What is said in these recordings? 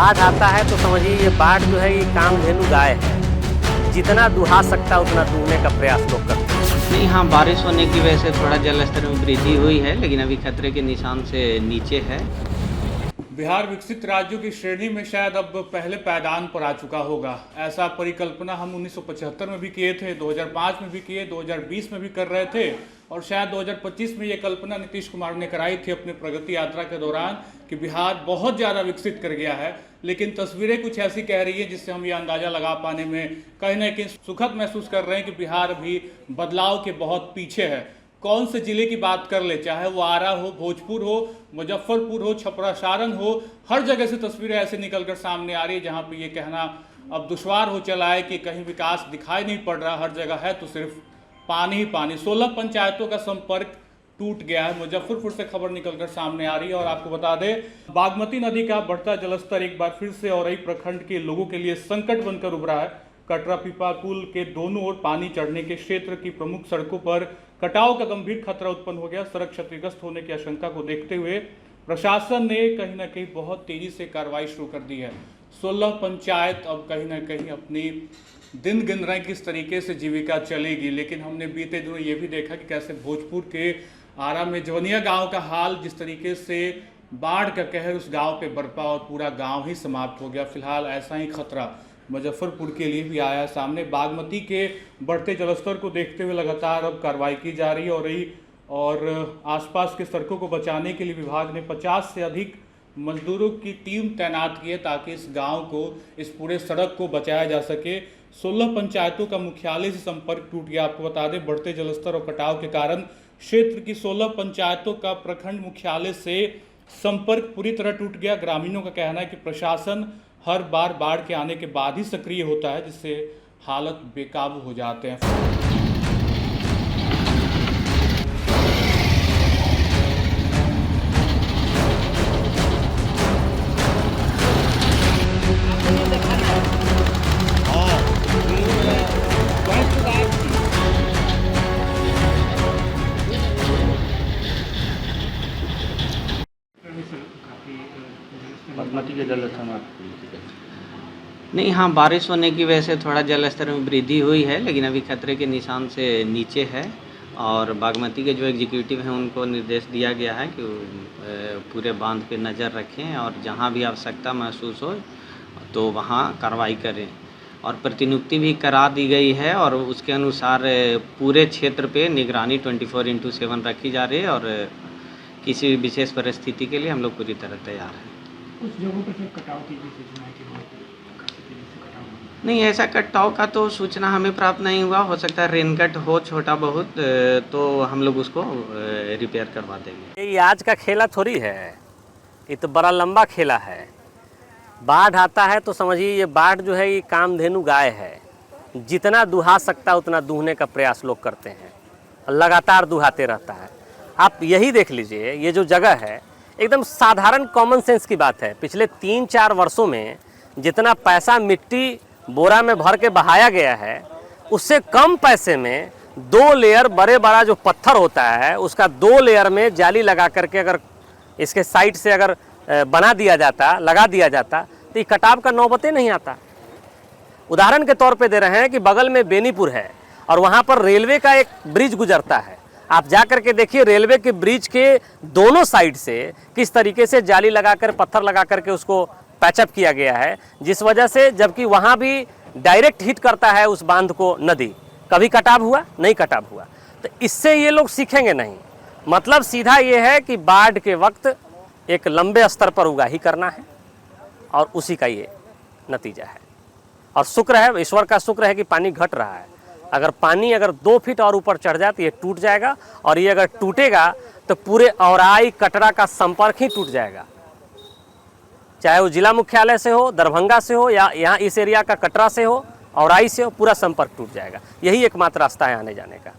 बाढ़ आता है तो समझिए ये बाढ़ जो है ये कामधेनु गाय है। जितना दुहा सकता है उतना दूहने का प्रयास लोग करते हैं। नहीं, हाँ, बारिश होने की वजह से थोड़ा जल स्तर में वृद्धि हुई है, लेकिन अभी खतरे के निशान से नीचे है। बिहार विकसित राज्यों की श्रेणी में शायद अब पहले पायदान पर आ चुका होगा। ऐसा परिकल्पना हम 1975 में भी किए थे, 2005 में भी किए, 2020 में भी कर रहे थे और शायद 2025 में ये कल्पना नीतीश कुमार ने कराई थी अपनी प्रगति यात्रा के दौरान कि बिहार बहुत ज़्यादा विकसित कर गया है। लेकिन तस्वीरें कुछ ऐसी कह रही है जिससे हम ये अंदाज़ा लगा पाने में कहीं ना कहीं सुखद महसूस कर रहे हैं कि बिहार अभी बदलाव के बहुत पीछे है। कौन से जिले की बात कर ले, चाहे वो आरा हो, भोजपुर हो, मुजफ्फरपुर हो, छपरा सारण हो, हर जगह से तस्वीरें ऐसे निकलकर सामने आ रही है जहां पे ये कहना अब दुश्वार हो चला है कि कहीं विकास दिखाई नहीं पड़ रहा, हर जगह है तो सिर्फ पानी ही पानी। 16 पंचायतों का संपर्क टूट गया है। मुजफ्फरपुर से खबर निकलकर सामने आ रही है और आपको बता दें बागमती नदी का बढ़ता जलस्तर एक बार फिर से औरई प्रखंड के लोगों के लिए संकट बनकर उभरा है। कटरा पीपा पुल के दोनों ओर पानी चढ़ने के क्षेत्र की प्रमुख सड़कों पर कटाव का गंभीर खतरा उत्पन्न हो गया। सड़क क्षतिग्रस्त होने की आशंका को देखते हुए प्रशासन ने कहीं ना कहीं बहुत तेजी से कार्रवाई शुरू कर दी है। 16 पंचायत अब कहीं ना कहीं अपनी दिन गिन रहे हैं किस तरीके से जीविका चलेगी। लेकिन हमने बीते दिनों ये भी देखा कि कैसे भोजपुर के आरा में जवनिया गांव का हाल, जिस तरीके से बाढ़ का कहर उस गांव पे बरपा और पूरा गांव ही समाप्त हो गया। फिलहाल ऐसा ही खतरा मुजफ्फरपुर के लिए भी आया सामने। बागमती के बढ़ते जलस्तर को देखते हुए लगातार अब कार्रवाई की जा रही है और आसपास के सड़कों को बचाने के लिए विभाग ने 50 से अधिक मजदूरों की टीम तैनात की है ताकि इस गांव को, इस पूरे सड़क को बचाया जा सके। 16 पंचायतों का मुख्यालय से संपर्क टूट गया। आपको बता दें बढ़ते जलस्तर और कटाव के कारण क्षेत्र की 16 पंचायतों का प्रखंड मुख्यालय से संपर्क पूरी तरह टूट गया। ग्रामीणों का कहना है कि प्रशासन हर बार बाढ़ के आने के बाद ही सक्रिय होता है, जिससे हालत बेकाबू हो जाते हैं। बागमती के जल स्तर नहीं, हाँ, बारिश होने की वजह से थोड़ा जल स्तर में वृद्धि हुई है, लेकिन अभी खतरे के निशान से नीचे है। और बागमती के जो एग्जीक्यूटिव हैं उनको निर्देश दिया गया है कि पूरे बांध पे नज़र रखें और जहाँ भी आवश्यकता महसूस हो तो वहाँ कार्रवाई करें। और प्रतिनियुक्ति भी करा दी गई है और उसके अनुसार पूरे क्षेत्र पे निगरानी 24/7 रखी जा रही है और किसी विशेष परिस्थिति के लिए हम लोग पूरी तरह तैयार हैं। कुछ जगहों पर कटाव की भी सूचना है कि नहीं, ऐसा कटाव का तो सूचना हमें प्राप्त नहीं हुआ। हो सकता है रेनकट हो छोटा बहुत, तो हम लोग उसको रिपेयर करवा देंगे। ये आज का खेला थोड़ी है, ये तो बड़ा लंबा खेला है। बाढ़ आता है तो समझिए ये बाढ़ जो है ये कामधेनु गाय है। जितना दुहा सकता उतना दूहने का प्रयास लोग करते हैं, लगातार दुहाते रहता है। आप यही देख लीजिए, ये जो जगह है एकदम साधारण कॉमन सेंस की बात है। पिछले 3-4 वर्षों में जितना पैसा मिट्टी बोरा में भर के बहाया गया है, उससे कम पैसे में 2 लेयर बड़ा जो पत्थर होता है उसका 2 लेयर में जाली लगा करके अगर इसके साइड से अगर बना दिया जाता, लगा दिया जाता तो ये कटाव का नौबते नहीं आता। उदाहरण के तौर पे दे रहे हैं कि बगल में बेनीपुर है और वहाँ पर रेलवे का एक ब्रिज गुजरता है। आप जा कर के देखिए रेलवे के ब्रिज के दोनों साइड से किस तरीके से जाली लगाकर, पत्थर लगा करके उसको पैचअप किया गया है, जिस वजह से जबकि वहाँ भी डायरेक्ट हिट करता है उस बांध को नदी। कभी कटाव हुआ? नहीं कटाव हुआ। तो इससे ये लोग सीखेंगे नहीं। मतलब सीधा ये है कि बाढ़ के वक्त एक लंबे स्तर पर उगाही करना है और उसी का ये नतीजा है। और शुक्र है, ईश्वर का शुक्र है कि पानी घट रहा है। अगर पानी 2 फीट और ऊपर चढ़ जाए तो ये टूट जाएगा और ये अगर टूटेगा तो पूरे औराई कटरा का संपर्क ही टूट जाएगा। चाहे वो जिला मुख्यालय से हो, दरभंगा से हो या यहाँ इस एरिया का कटरा से हो, औराई से हो, पूरा संपर्क टूट जाएगा। यही एकमात्र रास्ता है आने जाने का।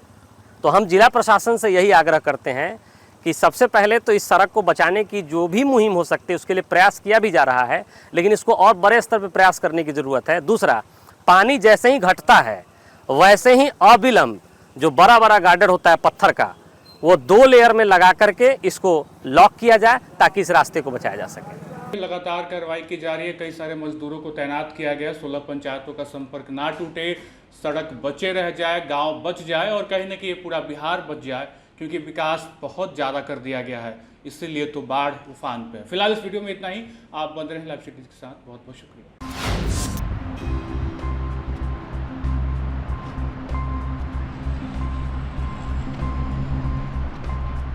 तो हम जिला प्रशासन से यही आग्रह करते हैं कि सबसे पहले तो इस सड़क को बचाने की जो भी मुहिम हो सकती है उसके लिए प्रयास किया भी जा रहा है, लेकिन इसको और बड़े स्तर पर प्रयास करने की ज़रूरत है। दूसरा, पानी जैसे ही घटता है वैसे ही अविलंब जो बड़ा गार्डर होता है पत्थर का, वो 2 लेयर में लगा करके इसको लॉक किया जाए ताकि इस रास्ते को बचाया जा सके। लगातार कार्रवाई की जा रही है। कई सारे मजदूरों को तैनात किया गया। 16 पंचायतों का संपर्क ना टूटे, सड़क बचे रह जाए, गांव बच जाए और कहीं न कहीं ये पूरा बिहार बच जाए, क्योंकि विकास बहुत ज़्यादा कर दिया गया है। इसीलिए तो बाढ़ उफान पे है। फिलहाल इस वीडियो में इतना ही। आप बंद रहें लाइव सिटी के साथ। बहुत बहुत शुक्रिया।